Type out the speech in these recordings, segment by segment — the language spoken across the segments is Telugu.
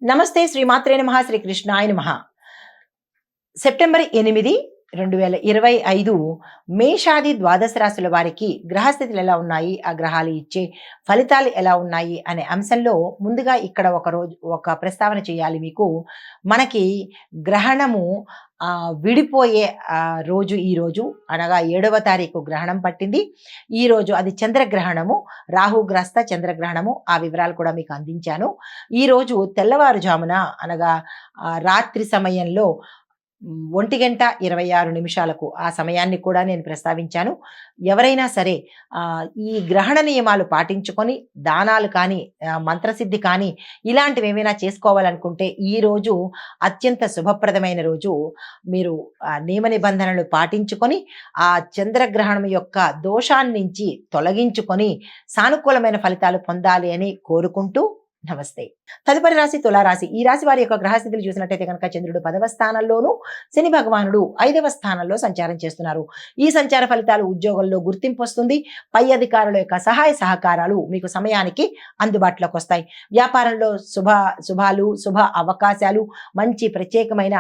నమస్తే శ్రీమాత్రే నమః శ్రీ కృష్ణాయ నమః. సెప్టెంబర్ 8, 2025 మేషాది ద్వాదశ రాశుల వారికి గ్రహస్థితులు ఎలా ఉన్నాయి, ఆ గ్రహాలు ఇచ్చే ఫలితాలు ఎలా ఉన్నాయి అనే అంశంలో ముందుగా ఇక్కడ ఒక ప్రస్తావన చేయాలి మీకు. మనకి గ్రహణము విడిపోయే రోజు ఈరోజు, అనగా 7వ తారీఖు గ్రహణం పట్టింది. ఈరోజు అది చంద్రగ్రహణము, రాహుగ్రస్త చంద్రగ్రహణము. ఆ వివరాలు కూడా మీకు అందించాను. ఈరోజు తెల్లవారుజామున అనగా రాత్రి సమయంలో 1:26 ఆ సమయాన్ని కూడా నేను ప్రస్తావించాను. ఎవరైనా సరే ఈ గ్రహణ నియమాలు పాటించుకొని దానాలు కానీ, మంత్రసిద్ధి కానీ ఇలాంటివి ఏమైనా చేసుకోవాలనుకుంటే ఈరోజు అత్యంత శుభప్రదమైన రోజు. మీరు నియమ నిబంధనలు పాటించుకొని ఆ చంద్రగ్రహణం యొక్క దోషాన్నించి తొలగించుకొని సానుకూలమైన ఫలితాలు పొందాలి అని కోరుకుంటూ నమస్తే. తదుపరి రాశి తులారాశి. ఈ రాశి వారి యొక్క గ్రహస్థితులు చూసినట్టయితే కనుక చంద్రుడు 10వ స్థానంలోను, శని భగవానుడు 5వ స్థానంలో సంచారం చేస్తున్నారు. ఈ సంచార ఫలితాలు ఉద్యోగంలో గుర్తింపు వస్తుంది. పై అధికారుల యొక్క సహాయ సహకారాలు మీకు సమయానికి అందుబాటులోకి వస్తాయి. వ్యాపారంలో శుభాలు, శుభ అవకాశాలు, మంచి ప్రత్యేకమైన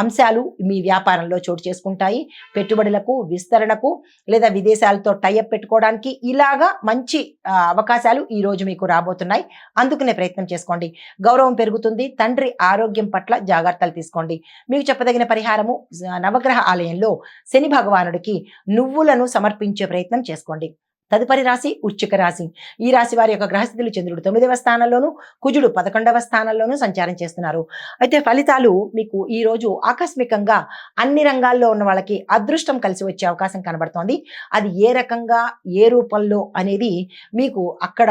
అంశాలు మీ వ్యాపారంలో చోటు చేసుకుంటాయి. పెట్టుబడులకు, విస్తరణకు లేదా విదేశాలతో టైఅప్ పెట్టుకోవడానికి ఇలాగా మంచి అవకాశాలు ఈ రోజు మీకు రాబోతున్నాయి. అందుకునే ప్రయత్నం చేసుకోండి. గౌరవం పెరుగుతుంది. తండ్రి ఆరోగ్యం పట్ల జాగ్రత్తలు తీసుకోండి. మీకు చెప్పదగిన పరిహారము, నవగ్రహ ఆలయంలో శని భగవానుడికి నువ్వులను సమర్పించే ప్రయత్నం చేసుకోండి. తదుపరి రాశి వృశ్చిక రాశి. ఈ రాశి వారి యొక్క గ్రహస్థితులు చంద్రుడు 9వ స్థానంలోను, కుజుడు 11వ స్థానంలోను సంచారం చేస్తున్నారు. అయితే ఫలితాలు మీకు ఈ రోజు ఆకస్మికంగా అన్ని రంగాల్లో ఉన్న వాళ్ళకి అదృష్టం కలిసి వచ్చే అవకాశం కనబడుతోంది. అది ఏ రకంగా, ఏ రూపంలో అనేది మీకు అక్కడ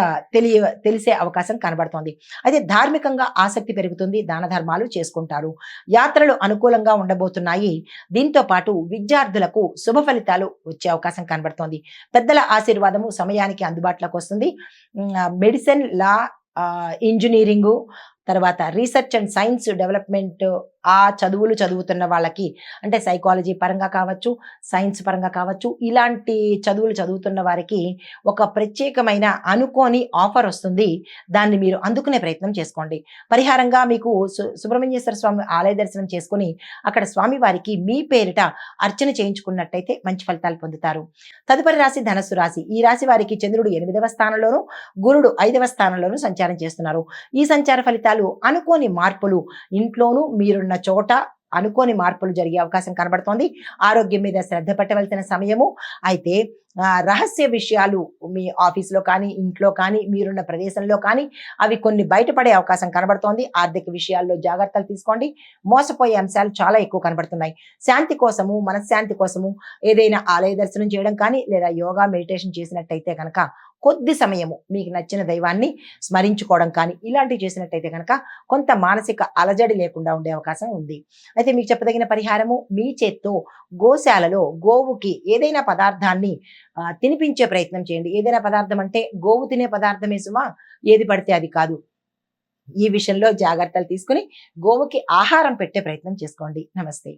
తెలిసే అవకాశం కనబడుతోంది. అయితే ధార్మికంగా ఆసక్తి పెరుగుతుంది. దాన ధర్మాలు చేసుకుంటారు. యాత్రలు అనుకూలంగా ఉండబోతున్నాయి. దీంతో పాటు విద్యార్థులకు శుభ ఫలితాలు వచ్చే అవకాశం కనబడుతోంది. పెద్దల ఆశీర్వాదము సమయానికి అందుబాటులోకి వస్తుంది. మెడిసిన్, లా, ఇంజనీరింగు, తర్వాత రీసెర్చ్ అండ్ సైన్స్ డెవలప్మెంట్ ఆ చదువులు చదువుతున్న వాళ్ళకి, అంటే సైకాలజీ పరంగా కావచ్చు, సైన్స్ పరంగా కావచ్చు, ఇలాంటి చదువులు చదువుతున్న వారికి ఒక ప్రత్యేకమైన అనుకోని ఆఫర్ వస్తుంది. దాన్ని మీరు అందుకునే ప్రయత్నం చేసుకోండి. పరిహారంగా మీకు సుబ్రహ్మణ్యేశ్వర స్వామి ఆలయ దర్శనం చేసుకుని అక్కడ స్వామి వారికి మీ పేరిట అర్చన చేయించుకున్నట్టయితే మంచి ఫలితాలు పొందుతారు. తదుపరి రాశి ధనస్సు రాశి. ఈ రాశి వారికి చంద్రుడు 8వ స్థానంలోను, గురుడు 5వ స్థానంలోను సంచారం చేస్తున్నారు. ఈ సంచార ఫలితాలు అనుకోని మార్పులు, ఇంట్లోనూ మీరున్న చోట అనుకోని మార్పులు జరిగే అవకాశం కనబడుతోంది. ఆరోగ్యం మీద శ్రద్ధ పెట్టవలసిన సమయము. అయితే రహస్య విషయాలు మీ ఆఫీస్లో కానీ, ఇంట్లో కానీ, మీరున్న ప్రదేశంలో కానీ అవి కొన్ని బయటపడే అవకాశం కనబడుతోంది. ఆర్థిక విషయాల్లో జాగ్రత్తలు తీసుకోండి. మోసపోయే అంశాలు చాలా ఎక్కువ కనబడుతున్నాయి. శాంతి కోసము, మనశ్శాంతి కోసము ఏదైనా ఆలయ దర్శనం చేయడం కానీ, లేదా యోగా, మెడిటేషన్ చేసినట్టయితే కనుక కొద్ది సమయము మీకు నచ్చిన దైవాన్ని స్మరించుకోవడం కానీ ఇలాంటివి చేసినట్టయితే కనుక కొంత మానసిక అలజడి లేకుండా ఉండే అవకాశం ఉంది. అయితే మీకు చెప్పదగిన పరిహారము, మీ చేత్తో గోశాలలో గోవుకి ఏదైనా పదార్థాన్ని తినిపించే ప్రయత్నం చేయండి. ఏదైనా పదార్థం అంటే గోవు తినే పదార్థమే సుమా, ఏది పడితే అది కాదు. ఈ విషయంలో జాగ్రత్తలు తీసుకుని గోవుకి ఆహారం పెట్టే ప్రయత్నం చేసుకోండి. నమస్తే.